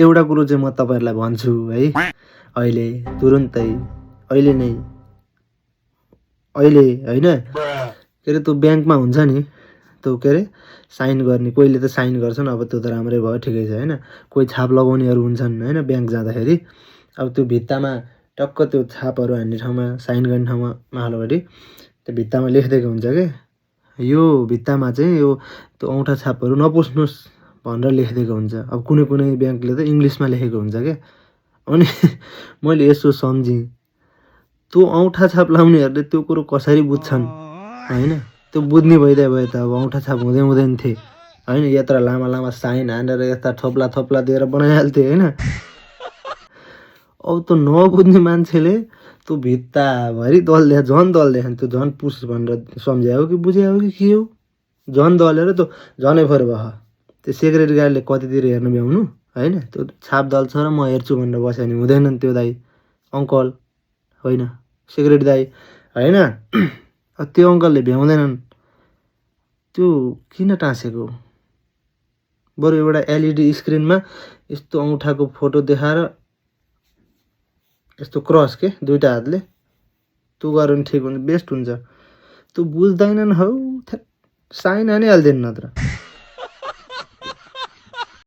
एउटा कुरो चाहिँ म तपाईहरुलाई भन्छु है, अहिले तुरुन्तै अहिले नै अहिले हैन के अरे त्यो ब्याङ्कमा हुन्छ नि त्यो के अरे साइन गर्ने, कोहीले त साइन गर्छन्, अब त्यो त राम्रै भयो ठिकै छ हैन। कोही छाप लगाउनेहरू हुन्छन् हैन ब्याङ्क जाँदाखेरि, अब त्यो भित्तामा टक्क त्यो छापहरू हान्ने ठाउँमा साइन गर्ने ठाउँमा माथिल्लोपट्टि त्यो भित्तामा लेखिदिएको हुन्छ के, यो भित्तामा चाहिँ यो त्यो औँठा छापहरू नपुस्नुहोस् भनेर लेखिदिएको हुन्छ। अब कुनै कुनै ब्याङ्कले त इङ्ग्लिसमा लेखेको हुन्छ क्या। अनि मैले यसो सम्झेँ, त्यो औँठा छाप लाउनेहरूले त्यो कुरो कसरी बुझ्छन् हैन। त्यो बुझ्ने भइदिए भए त अब औँठा छाप हुँदैन थिए हैन। यत्र लामा लामा साइन हानेर यस्ता थोप्ला थोप्ला दिएर बनाइहाल्थे हैन। अब त्यो नबुझ्ने मान्छेले त्यो भित्ताभरि दल्दिया झन् दल्दिएछन्, त्यो झन् पुस भनेर सम्झ्या हो कि बुझ्या हो कि के हो, झन् दलेर त्यो झनै फोहोर भयो। त्यो सेक्रेटरी गार्डले कतितिर हेर्नु भ्याउनु हैन। त्यो छाप दल्छ र म हेर्छु भनेर बस्यो भने हुँदैनन् त्यो दाइ अङ्कल होइन सेक्रेटरी दाइ हैन। त्यो अङ्कलले भ्याउँदैनन्, त्यो किन टाँसेको, बरु एउटा एलइडी स्क्रिनमा यस्तो औँठाको फोटो देखाएर यस्तो क्रस के दुईटा हातले त्यो गऱ्यो भने ठिक हुन्छ, बेस्ट हुन्छ। त्यो बुझ्दैनन् हौ, साइन हानिहाल्दैन नत्र।